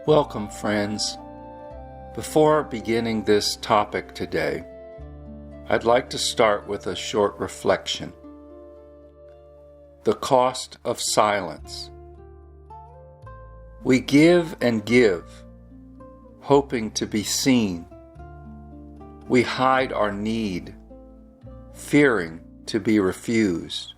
Welcome, friends. Before beginning this topic today, I'd like to start with a short reflection. The cost of silence. We give and give, hoping to be seen. We hide our need, fearing to be refused.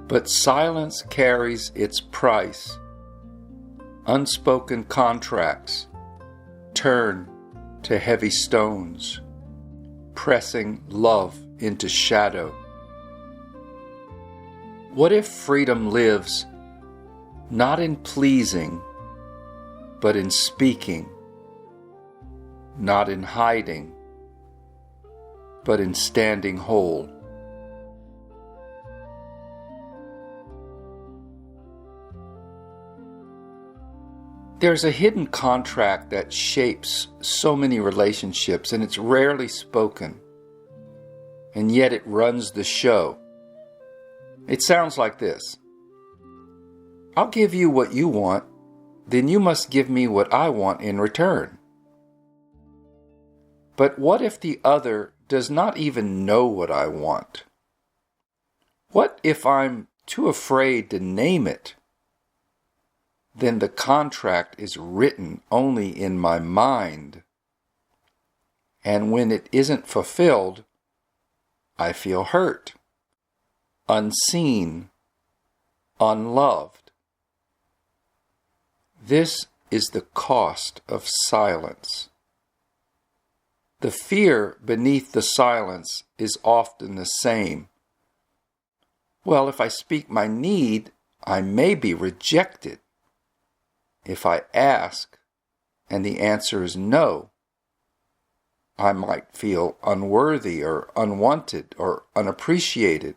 But silence carries its price. Unspoken contracts turn to heavy stones, pressing love into shadow. What if freedom lives not in pleasing, but in speaking, not in hiding, but in standing whole? There's a hidden contract that shapes so many relationships, and it's rarely spoken, and yet it runs the show. It sounds like this: I'll give you what you want, then you must give me what I want in return. But what if the other does not even know what I want? What if I'm too afraid to name it? Then the contract is written only in my mind. And when it isn't fulfilled, I feel hurt, unseen, unloved. This is the cost of silence. The fear beneath the silence is often the same. Well, if I speak my need, I may be rejected. If I ask and the answer is no, I might feel unworthy or unwanted or unappreciated.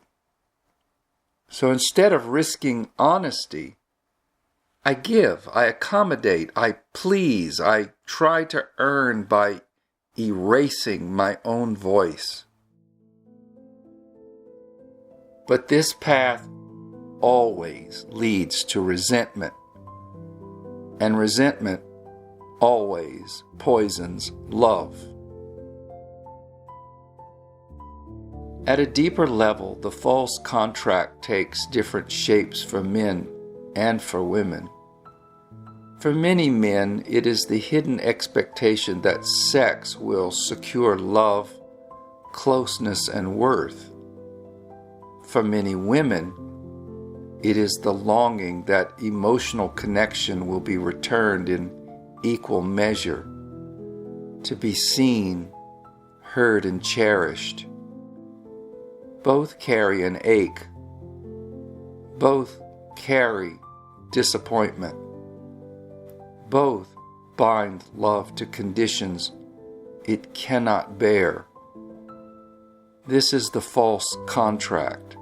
So instead of risking honesty, I give, I accommodate, I please, I try to earn by erasing my own voice. But this path always leads to resentment. And resentment always poisons love. At a deeper level, the false contract takes different shapes for men and for women. For many men, it is the hidden expectation that sex will secure love, closeness, and worth. For many women, it is the longing that emotional connection will be returned in equal measure, to be seen, heard, and cherished. Both carry an ache. Both carry disappointment. Both bind love to conditions it cannot bear. This is the false contract.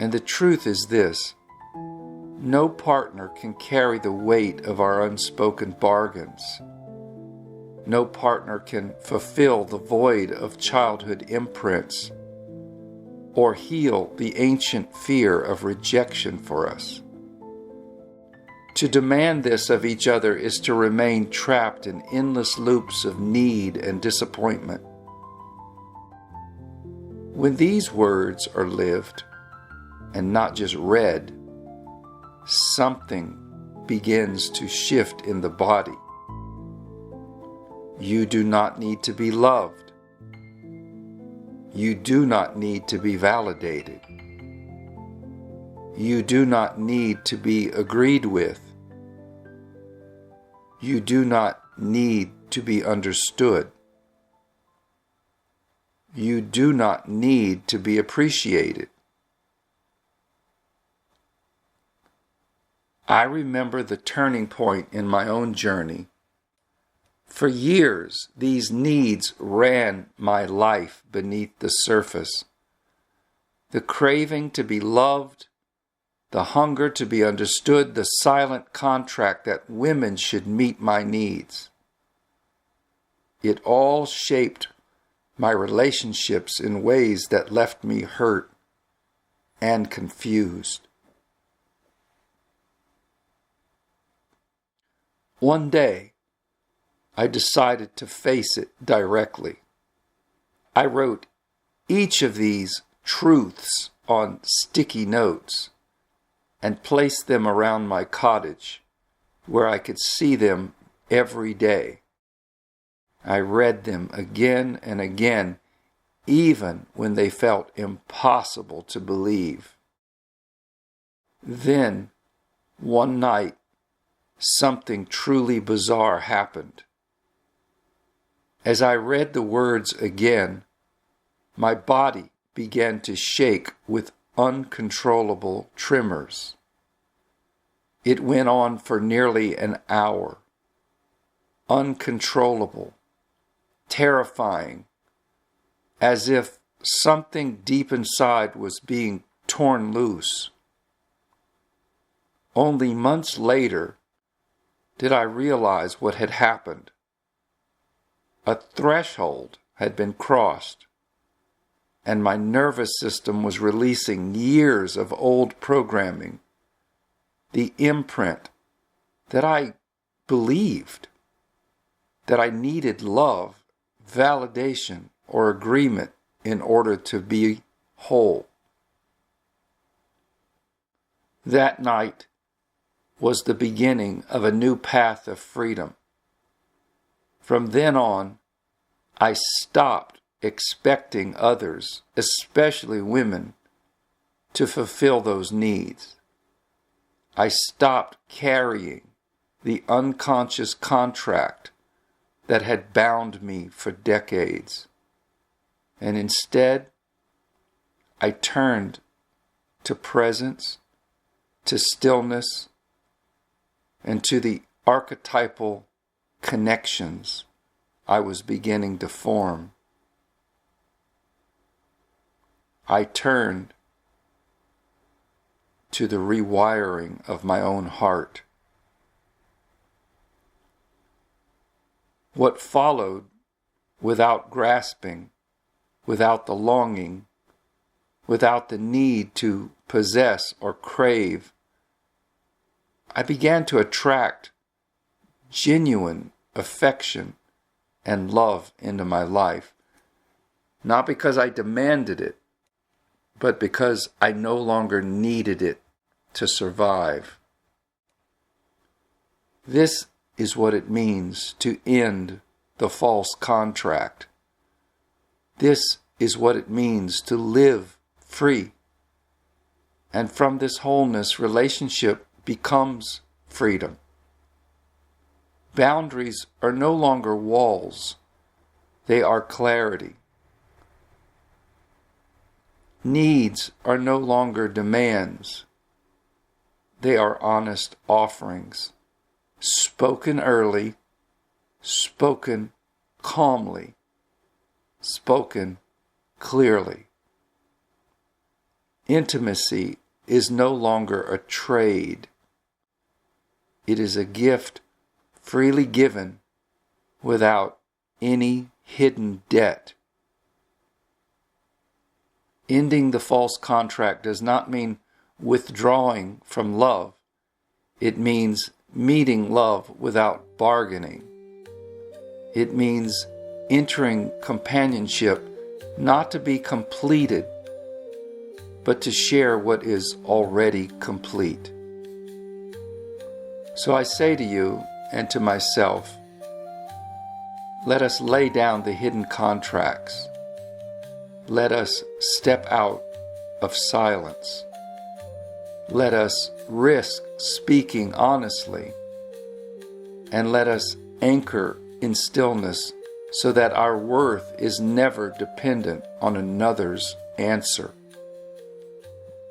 And the truth is this: no partner can carry the weight of our unspoken bargains. No partner can fulfill the void of childhood imprints or heal the ancient fear of rejection for us. To demand this of each other is to remain trapped in endless loops of need and disappointment. When these words are lived, and not just read, something begins to shift in the body. You do not need to be loved. You do not need to be validated. You do not need to be agreed with. You do not need to be understood. You do not need to be appreciated. I remember the turning point in my own journey. For years, these needs ran my life beneath the surface. The craving to be loved, the hunger to be understood, the silent contract that women should meet my needs. It all shaped my relationships in ways that left me hurt and confused. One day, I decided to face it directly. I wrote each of these truths on sticky notes and placed them around my cottage where I could see them every day. I read them again and again, even when they felt impossible to believe. Then, one night, something truly bizarre happened. As I read the words again, my body began to shake with uncontrollable tremors. It went on for nearly an hour. Uncontrollable, terrifying, as if something deep inside was being torn loose. Only months later did I realize what had happened. A threshold had been crossed, and my nervous system was releasing years of old programming, the imprint that I believed that I needed love, validation, or agreement in order to be whole. That night was the beginning of a new path of freedom. From then on, I stopped expecting others, especially women, to fulfill those needs. I stopped carrying the unconscious contract that had bound me for decades. And instead, I turned to presence, to stillness, and to the archetypal connections I was beginning to form. I turned to the rewiring of my own heart. What followed, without grasping, without the longing, without the need to possess or crave, I began to attract genuine affection and love into my life, not because I demanded it, but because I no longer needed it to survive. This is what it means to end the false contract. This is what it means to live free. And from this wholeness, relationship becomes freedom. Boundaries are no longer walls. They are clarity. Needs are no longer demands. They are honest offerings, spoken early, spoken calmly, spoken clearly. Intimacy is no longer a trade. It is a gift freely given without any hidden debt. Ending the false contract does not mean withdrawing from love. It means meeting love without bargaining. It means entering companionship not to be completed, but to share what is already complete. So I say to you and to myself, let us lay down the hidden contracts. Let us step out of silence. Let us risk speaking honestly. And let us anchor in stillness so that our worth is never dependent on another's answer.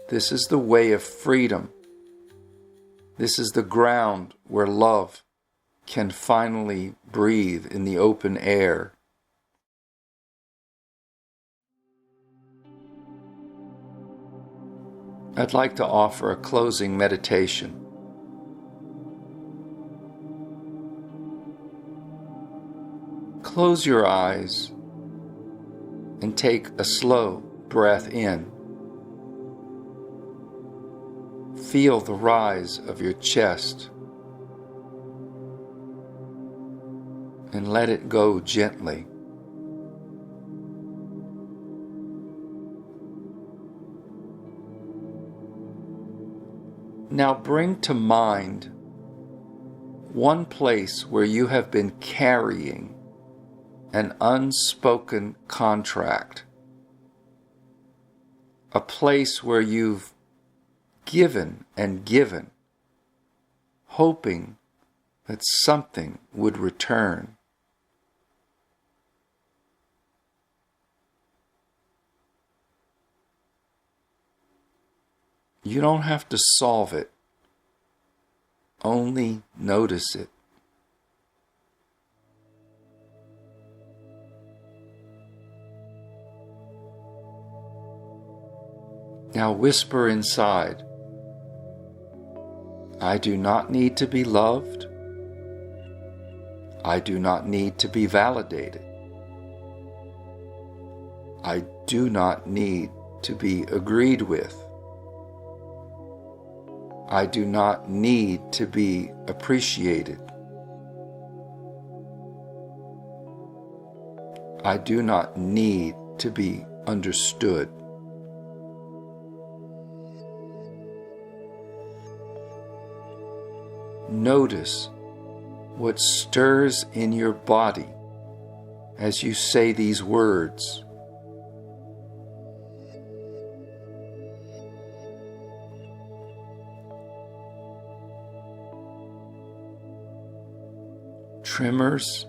This is the way of freedom. This is the ground where love can finally breathe in the open air. I'd like to offer a closing meditation. Close your eyes and take a slow breath in. Feel the rise of your chest. and let it go gently. Now bring to mind one place where you have been carrying an unspoken contract, a place where you've given and given, hoping that something would return. You don't have to solve it, only notice it. Now whisper inside, I do not need to be loved. I do not need to be validated. I do not need to be agreed with. I do not need to be appreciated. I do not need to be understood. Notice what stirs in your body as you say these words. Tremors,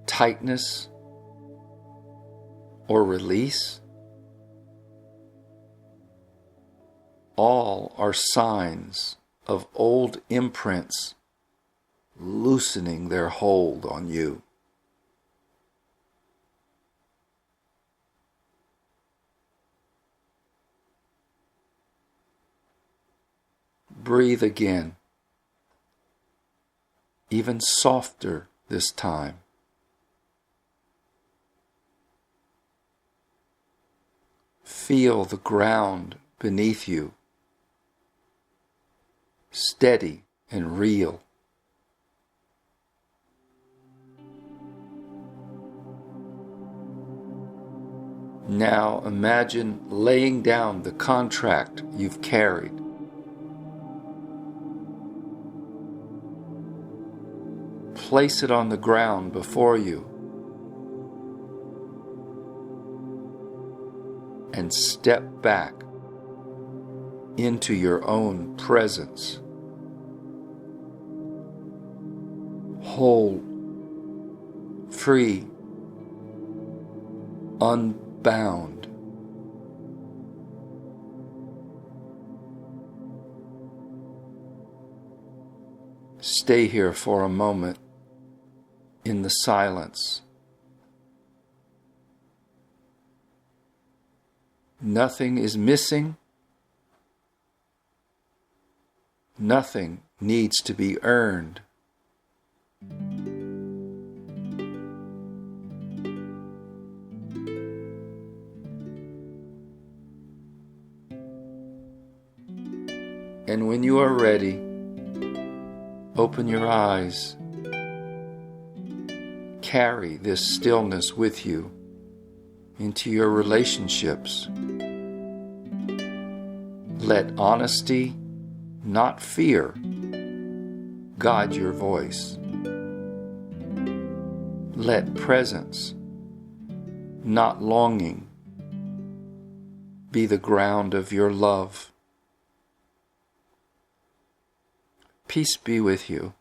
tightness, or release, all are signs of old imprints loosening their hold on you. Breathe again, even softer this time. Feel the ground beneath you, steady and real. Now imagine laying down the contract you've carried. Place it on the ground before you and step back into your own presence. Whole, free, unbound. Stay here for a moment in the silence. Nothing is missing. Nothing needs to be earned. And when you are ready, open your eyes. Carry this stillness with you into your relationships. Let honesty, not fear, guide your voice. Let presence, not longing, be the ground of your love. Peace be with you.